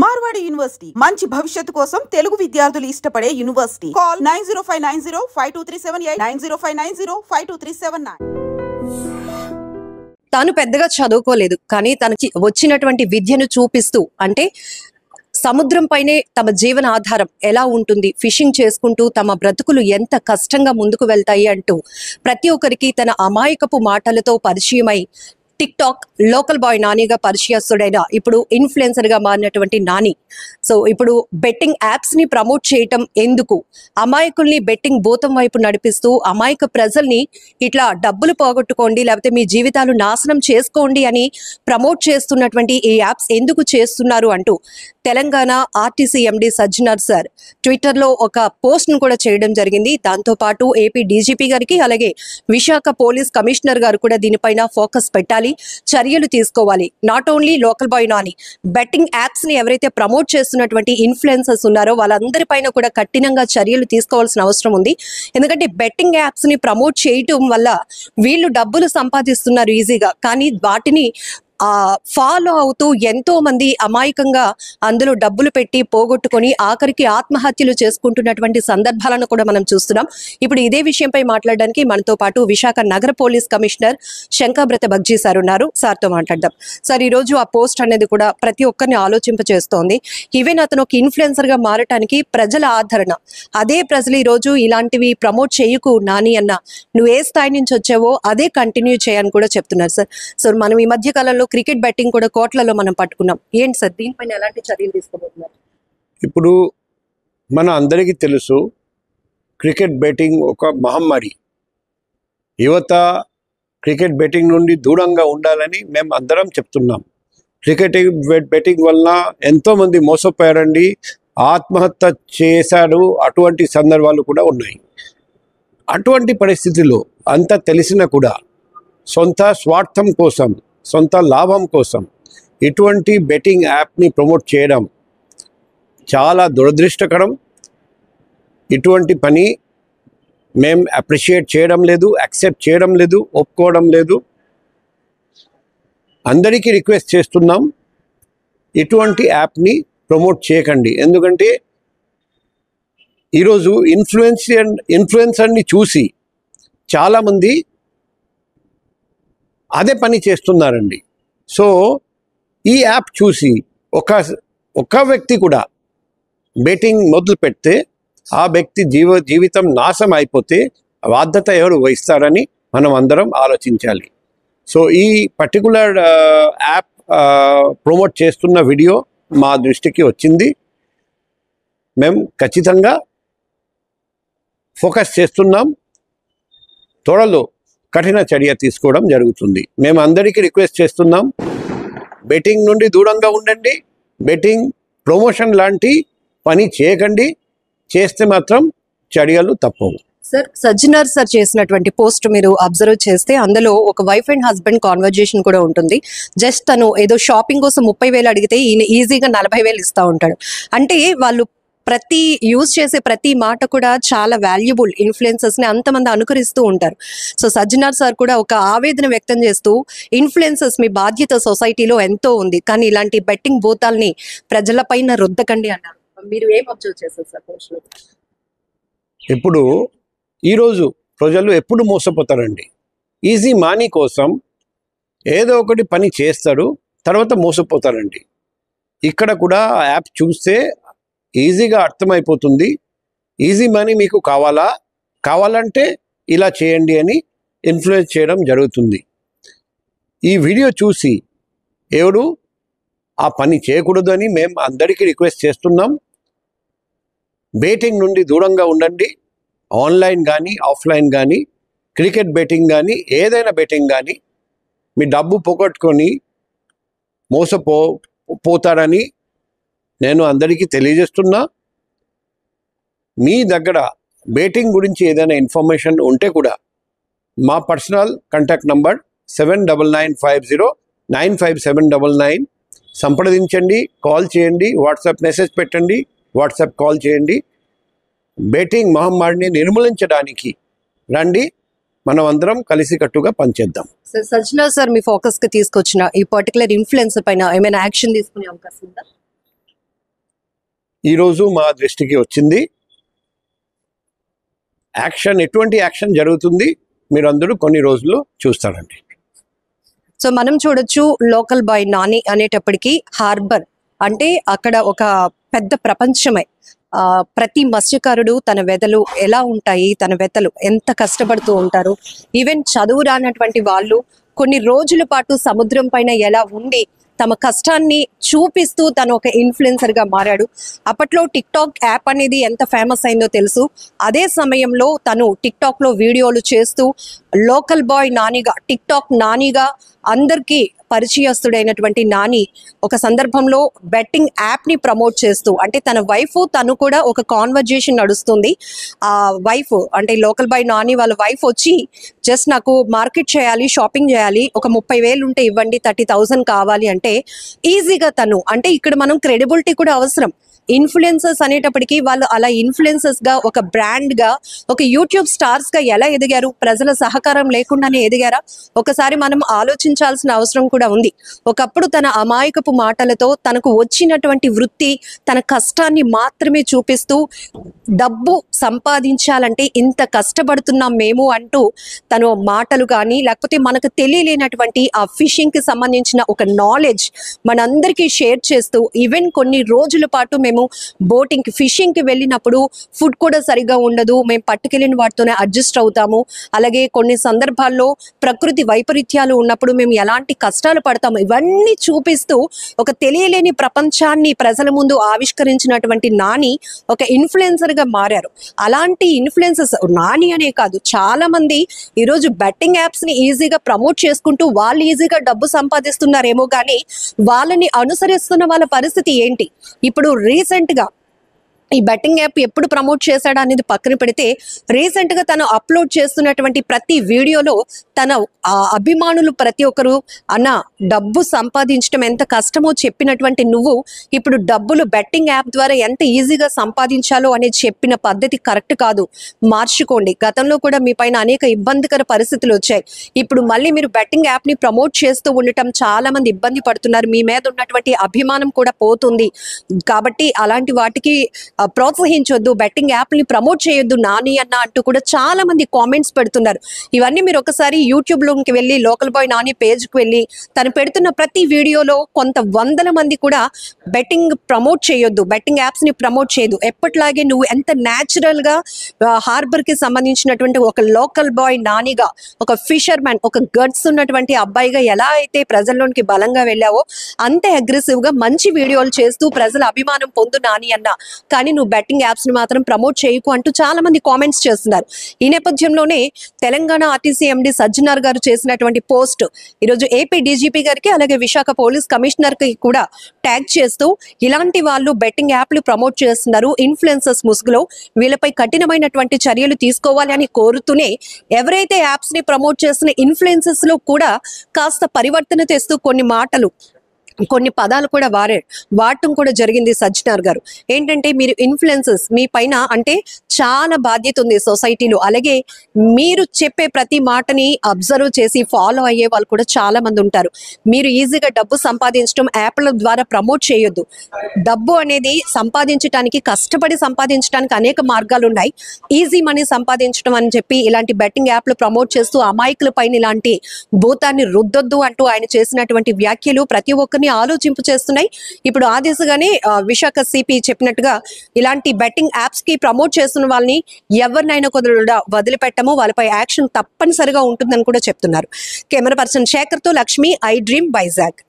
Marwadi university మంచి భవిష్యత్తు కోసం తెలుగు విద్యార్థులు ఇష్టపడే యూనివర్సిటీ. కాల్ 9059052378 9059052379. తాను పెద్దగా చదువుకోలేదు, కానీ తనకి వచ్చినటువంటి విద్యను చూపిస్తూ, అంటే సముద్రం పైనే తమ జీవన ఆధారం ఎలా ఉంటుంది, ఫిషింగ్ చేసుకుంటూ తమ బ్రతుకులు ఎంత కష్టంగా ముందుకు వెళ్తాయి అంటూ ప్రతి ఒక్కరికి తన అమాయకపు మాటలతో పరిచయమై టిక్ టాక్ లోకల్ బాయ్ నానిగా పరిచయస్తుడైన ఇప్పుడు ఇన్ఫ్లుయెన్సర్ గా మారినటువంటి నాని. సో ఇప్పుడు బెట్టింగ్ యాప్స్ ని ప్రమోట్ చేయటం ఎందుకు, అమాయకుల్ని బెట్టింగ్ భూతం వైపు నడిపిస్తూ అమాయక ప్రజల్ని ఇట్లా డబ్బులు పోగొట్టుకోండి లేకపోతే మీ జీవితాలు నాశనం చేసుకోండి అని ప్రమోట్ చేస్తున్నటువంటి ఈ యాప్స్ ఎందుకు చేస్తున్నారు అంటూ తెలంగాణ ఆర్టీసీ ఎండి సజ్జనార్ సార్ ట్విట్టర్ లో ఒక పోస్ట్ ను కూడా చేయడం జరిగింది. దాంతో పాటు ఏపీ డీజీపీ గారికి అలాగే విశాఖ పోలీస్ కమిషనర్ గారు కూడా దీనిపైన ఫోకస్ పెట్టాలి, చర్యలు తీసుకోవాలి. Not only local boy Nani, betting apps ని ఎవరైతే ప్రమోట్ చేస్తున్నటువంటి ఇన్ఫ్లుయెన్సర్స్ ఉన్నారో వాళ్ళందరిపైన కూడా కఠినంగా చర్యలు తీసుకోవాల్సిన అవసరం ఉంది. ఎందుకంటే బెట్టింగ్ యాప్స్ ని ప్రమోట్ చేయటం వల్ల వీళ్ళు డబ్బులు సంపాదిస్తున్నారు ఈజీగా, కానీ వాటిని ఫాలో అవుతూ ఎంతో మంది అమాయకంగా అందులో డబ్బులు పెట్టి పోగొట్టుకొని ఆఖరికి ఆత్మహత్యలు చేసుకుంటున్నటువంటి సందర్భాలను కూడా మనం చూస్తున్నాం. ఇప్పుడు ఇదే విషయంపై మాట్లాడడానికి మనతో పాటు విశాఖ నగర పోలీస్ కమిషనర్ శంకబ్రత బగ్జీ సార్ ఉన్నారు. సార్తో మాట్లాడదాం. సార్, ఈ రోజు ఆ పోస్ట్ అనేది కూడా ప్రతి ఒక్కరిని ఆలోచింపచేస్తోంది. ఈవెన్ అతను ఒక ఇన్ఫ్లుయెన్సర్ గా మారటానికి ప్రజల ఆదరణ, అదే ప్రజలు ఈ రోజు ఇలాంటివి ప్రమోట్ చేయకు నాని అన్న, నువ్వు ఏ స్థాయి నుంచి వచ్చావో అదే కంటిన్యూ చేయని కూడా చెప్తున్నారు సార్. సో మనం ఈ మధ్య కాలంలో క్రికెట్ బెట్టింగ్ కూడా కోట్లలో మనం పట్టుకున్నాం. ఏంటి సార్ దీనిపైన ఎలాంటి చర్యలు తీసుకోబోతున్నారు? ఇప్పుడు మన అందరికీ తెలుసు, క్రికెట్ బెట్టింగ్ ఒక మహమ్మారి. యువత క్రికెట్ బెట్టింగ్ నుండి దూరంగా ఉండాలని మేము అందరం చెప్తున్నాం. క్రికెట్ బెట్టింగ్ వలన ఎంతోమంది మోసపోయారండి, ఆత్మహత్య చేశారు, అటువంటి సందర్భాలు కూడా ఉన్నాయి. అటువంటి పరిస్థితిలో అంత తెలిసినా కూడా సొంత స్వార్థం కోసం, సొంత లాభం కోసం ఇటువంటి బెట్టింగ్ యాప్ని ప్రమోట్ చేయడం చాలా దురదృష్టకరం. ఇటువంటి పని మేము అప్రిషియేట్ చేయడం లేదు, యాక్సెప్ట్ చేయడం లేదు, ఒప్పుకోవడం లేదు. అందరికీ రిక్వెస్ట్ చేస్తున్నాం, ఇటువంటి యాప్ని ప్రమోట్ చేయకండి. ఎందుకంటే ఈరోజు ఇన్ఫ్లుయెన్సర్ని చూసి చాలామంది అదే పని చేస్తున్నారండి. సో ఈ యాప్ చూసి ఒక వ్యక్తి కూడా బెట్టింగ్ మొదలు పెడితే ఆ వ్యక్తి జీవితం నాశనం అయిపోతే బాధ్యత ఎవరు వహిస్తారని మనం అందరం ఆలోచించాలి. సో ఈ పర్టికులర్ యాప్ ప్రమోట్ చేస్తున్న వీడియో మా దృష్టికి వచ్చింది. మేము ఖచ్చితంగా ఫోకస్ చేస్తున్నాం. త్వరలో కఠిన చర్య తీసుకోవడం జరుగుతుంది. మేము అందరికీ రిక్వెస్ట్ చేస్తున్నాం, బెట్టింగ్ నుండి దూరంగా ఉండండి, బెట్టింగ్ ప్రమోషన్ లాంటి పని చేయకండి. చేస్తే మాత్రం చర్యలు తప్పవు. సార్, సజ్జనార్ సార్ చేసినటువంటి పోస్ట్ మీరు అబ్జర్వ్ చేస్తే అందులో ఒక వైఫ్ అండ్ హస్బెండ్ కాన్వర్జేషన్ కూడా ఉంటుంది. జస్ట్ తను ఏదో షాపింగ్ కోసం 30,000 అడిగితే ఈయన ఈజీగా 40,000 ఇస్తూ ఉంటాడు. అంటే వాళ్ళు ప్రతి యూజ్ చేసే ప్రతి మాట కూడా చాలా వాల్యుబుల్. ఇన్ఫ్లుయెన్సర్స్ ని అంతమంది అనుకరిస్తూ ఉంటారు. సో సజ్జనార్ సార్ కూడా ఒక ఆవేదన వ్యక్తం చేస్తూ, ఇన్ఫ్లుయెన్సర్స్ మీ బాధ్యత సొసైటీలో ఎంతో ఉంది, కానీ ఇలాంటి బెట్టింగ్ భూతాల్ని ప్రజలపైన రుద్దకండి అన్నారు. మీరు ఏం అబ్జర్వ్ చేస్తారు సార్ పోస్ట్ లో? ఇప్పుడు ఈరోజు ప్రజలు ఎప్పుడు మోసపోతారండి. ఈజీ మనీ కోసం ఏదో ఒకటి పని చేస్తారు, తర్వాత మోసపోతారండి. ఇక్కడ కూడా యాప్ చూస్తే ఈజీగా అర్థమైపోతుంది. ఈజీ మనీ మీకు కావాలంటే ఇలా చేయండి అని ఇన్ఫ్లుయెన్స్ చేయడం జరుగుతుంది. ఈ వీడియో చూసి ఎవరు ఆ పని చేయకూడదు అని మేము అందరికీ రిక్వెస్ట్ చేస్తున్నాం. బెట్టింగ్ నుండి దూరంగా ఉండండి. ఆన్లైన్ కానీ ఆఫ్లైన్ కానీ, క్రికెట్ బెట్టింగ్ కానీ, ఏదైనా బెట్టింగ్ కానీ మీ డబ్బు పోగొట్టుకొని పోతారని నేను అందరికీ తెలియజేస్తున్నా. మీ దగ్గర బెట్టింగ్ గురించి ఏదైనా ఇన్ఫర్మేషన్ ఉంటే కూడా మా పర్సనల్ కాంటాక్ట్ నంబర్ 7950955799 సంప్రదించండి, కాల్ చేయండి, వాట్సాప్ మెసేజ్ పెట్టండి, వాట్సాప్ కాల్ చేయండి. బెట్టింగ్ మహమ్మారిని నిర్మూలించడానికి రండి, మనం అందరం కలిసికట్టుగా పనిచేద్దాం. సజ్జనార్ సార్ మీ ఫోకస్ కి తీసుకొచ్చిన ఈ పర్టికులర్ ఇన్ఫ్లుయెన్సర్ పైన ఏమైనా యాక్షన్ తీసుకునే అవకాశం ఉందా? ఈరోజు మా దృష్టికి వచ్చింది. ఎటువంటి యాక్షన్ జరుగుతుంది మీరందరూ కొన్ని రోజుల్లో చూస్తారండి. సో మనం చూడొచ్చు లోకల్ బాయ్ నాని అనేటప్పటికీ హార్బర్ అంటే అక్కడ ఒక పెద్ద ప్రపంచమే. ప్రతి మత్స్యకారుడు తన వెదలు ఎలా ఉంటాయి, తన వెతలు ఎంత కష్టపడుతూ ఉంటారు. ఈవెన్ చదువు రానటువంటి వాళ్ళు కొన్ని రోజుల పాటు సముద్రం పైన ఎలా ఉండి తమ కష్టాన్ని చూపిస్తూ తను ఒక ఇన్ఫ్లుయెన్సర్ గా మారాడు. అప్పట్లో టిక్ టాక్ యాప్ అనేది ఎంత ఫేమస్ అయిందో తెలుసు. అదే సమయంలో తను టిక్ టాక్ లో వీడియోలు చేస్తూ లోకల్ బాయ్ నానిగా, టిక్ టాక్ నానిగా అందరికీ పరిచయస్తుడైనటువంటి నాని ఒక సందర్భంలో బెట్టింగ్ యాప్ ని ప్రమోట్ చేస్తూ, అంటే తన వైఫ్ తను కూడా ఒక కాన్వర్జేషన్ నడుస్తుంది. ఆ వైఫ్ అంటే లోకల్ బాయ్ నాని వాళ్ళ వైఫ్ వచ్చి జస్ట్ నాకు మార్కెట్ చేయాలి, షాపింగ్ చేయాలి, ఒక 30,000 ఉంటే ఇవ్వండి, 30,000 కావాలి అంటే ఈజీగా తను, అంటే ఇక్కడ మనం క్రెడిబిలిటీ కూడా అవసరం. ఇన్ఫ్లుయెన్సర్స్ అనేటప్పటికీ వాళ్ళు అలా ఇన్ఫ్లుయెన్సర్స్ గా, ఒక బ్రాండ్ గా, ఒక యూట్యూబ్ స్టార్స్ గా ఎలా ఎదిగారు? ప్రజల సహకారం లేకుండానే ఎదిగారా? ఒకసారి మనం ఆలోచించాల్సిన అవసరం కూడా ఉంది. ఒకప్పుడు తన అమాయకపు మాటలతో తనకు వచ్చినటువంటి వృత్తి, తన కష్టాన్ని మాత్రమే చూపిస్తూ డబ్బు సంపాదించాలంటే ఇంత కష్టపడుతున్నాం మేము అంటూ తను మాటలు కానీ, లేకపోతే మనకు తెలియలేనటువంటి ఆ ఫిషింగ్ కి సంబంధించిన ఒక నాలెడ్జ్ మనందరికీ షేర్ చేస్తూ, ఈవెన్ కొన్ని రోజుల పాటు మేము బోటింగ్ కి, ఫిషింగ్ కి వెళ్ళినప్పుడు ఫుడ్ కూడా సరిగా ఉండదు, మేము పట్టుకెళ్ళిన వాటితోనే అడ్జస్ట్ అవుతాము. అలాగే కొన్ని సందర్భాల్లో ప్రకృతి వైపరీత్యాలు ఉన్నప్పుడు మేము ఎలాంటి కష్టాలు పడతాము, ఇవన్నీ చూపిస్తూ ఒక తెలియలేని ప్రపంచాన్ని ప్రజల ముందు ఆవిష్కరించినటువంటి నాని ఒక ఇన్ఫ్లుయెన్సర్ గా మారారు. అలాంటి ఇన్ఫ్లుయెన్సర్స్ నాని అనే కాదు, చాలా మంది ఈరోజు బెట్టింగ్ యాప్స్ ని ఈజీగా ప్రమోట్ చేసుకుంటూ వాళ్ళు ఈజీగా డబ్బు సంపాదిస్తున్నారేమో కానీ వాళ్ళని అనుసరిస్తున్న వాళ్ళ పరిస్థితి ఏంటి? ఇప్పుడు రీసెంట్ గా ఈ బెట్టింగ్ యాప్ ఎప్పుడు ప్రమోట్ చేశాడా అనేది పక్కన పెడితే, రీసెంట్ గా తను అప్లోడ్ చేస్తున్నటువంటి ప్రతి వీడియోలో తన అభిమానులు ప్రతి ఒక్కరు అన్న డబ్బు సంపాదించడం ఎంత కష్టమో చెప్పినటువంటి నువ్వు ఇప్పుడు డబ్బులు బెట్టింగ్ యాప్ ద్వారా ఎంత ఈజీగా సంపాదించాలో అనేది చెప్పిన పద్ధతి కరెక్ట్ కాదు, మార్చుకోండి. గతంలో కూడా మీ పైన అనేక ఇబ్బందికర పరిస్థితులు వచ్చాయి. ఇప్పుడు మళ్ళీ మీరు బెట్టింగ్ యాప్ ని ప్రమోట్ చేస్తూ ఉండటం చాలా మంది ఇబ్బంది పడుతున్నారు. మీ మీద ఉన్నటువంటి అభిమానం కూడా పోతుంది. కాబట్టి అలాంటి వాటికి ప్రోత్సహించొద్దు, బెట్టింగ్ యాప్ ని ప్రమోట్ చేయొద్దు నాని అన్న అంటూ కూడా చాలా మంది కామెంట్స్ పెడుతున్నారు. ఇవన్నీ మీరు ఒకసారి యూట్యూబ్ లోకి వెళ్ళి లోకల్ బాయ్ నాని పేజ్ కి వెళ్ళి తను పెడుతున్న ప్రతి వీడియోలో కొంత వందల మంది కూడా బెట్టింగ్ ప్రమోట్ చేయొద్దు, బెట్టింగ్ యాప్స్ ని ప్రమోట్ చేయదు, ఎప్పటిలాగే నువ్వు ఎంత న్యాచురల్ గా హార్బర్ కి సంబంధించినటువంటి ఒక లోకల్ బాయ్ నానిగా, ఒక ఫిషర్ మ్యాన్, ఒక గట్స్ ఉన్నటువంటి అబ్బాయిగా ఎలా అయితే ప్రజల్లోనికి బలంగా వెళ్ళావో అంతే అగ్రెసివ్ గా మంచి వీడియోలు చేస్తూ ప్రజల అభిమానం పొందు నాని అన్న, కానీ నువ్వు బెట్టింగ్ యాప్స్ ని మాత్రం ప్రమోట్ చేయకు అంటూ చాలా మంది కామెంట్స్ చేస్తున్నారు. ఈ నేపథ్యంలోనే తెలంగాణ ఆర్టీసీ ఎండి సజ్జనార్ గారు చేసినటువంటి పోస్ట్ ఈరోజు ఏపీ డీజీపీ గారికి అలాగే విశాఖ పోలీస్ కమిషనర్ కి కూడా ట్యాగ్ చేస్తూ ఇలాంటి వాళ్ళు బెట్టింగ్ యాప్లు ప్రమోట్ చేస్తున్నారు, ఇన్ఫ్లుయెన్సర్స్ ముసుగులో వీళ్ళపై కఠినమైనటువంటి చర్యలు తీసుకోవాలి అని కోరుతూనే ఎవరైతే యాప్స్ ని ప్రమోట్ చేస్తున్న ఇన్ఫ్లుయెన్సర్స్ లో కూడా కాస్త పరివర్తన తెస్తూ కొన్ని మాటలు, కొన్ని పదాలు కూడా వాడటం కూడా జరిగింది. సజ్జనార్ గారు ఏంటంటే, మీరు ఇన్ఫ్లుయెన్సర్స్, మీ పైన అంటే చాలా బాధ్యత ఉంది సొసైటీలో, అలాగే మీరు చెప్పే ప్రతి మాటని అబ్జర్వ్ చేసి ఫాలో అయ్యే వాళ్ళు కూడా చాలా మంది ఉంటారు. మీరు ఈజీగా డబ్బు సంపాదించడం యాప్ల ద్వారా ప్రమోట్ చేయొద్దు. డబ్బు అనేది సంపాదించడానికి, కష్టపడి సంపాదించడానికి అనేక మార్గాలు ఉన్నాయి. ఈజీ మనీ సంపాదించడం అని చెప్పి ఇలాంటి బెట్టింగ్ యాప్లు ప్రమోట్ చేస్తూ అమాయకుల పైన ఇలాంటి భూతాన్ని రుద్దొద్దు అంటూ ఆయన చేసినటువంటి వ్యాఖ్యలు ప్రతి ఒక్కరిని ఆలోచింపు చేస్తున్నాయి. ఇప్పుడు ఆ దిశగానే విశాఖ సిపి చెప్పినట్టుగా ఇలాంటి బెట్టింగ్ యాప్స్ కి ప్రమోట్ చేస్తున్న వాళ్ళని ఎవరినైనా కూడా వదిలిపెట్టము, వాళ్ళపై యాక్షన్ తప్పనిసరిగా ఉంటుందని కూడా చెప్తున్నారు. కెమెరా పర్సన్ శేఖర్ తో లక్ష్మి, ఐ డ్రీమ్ వైజాగ్.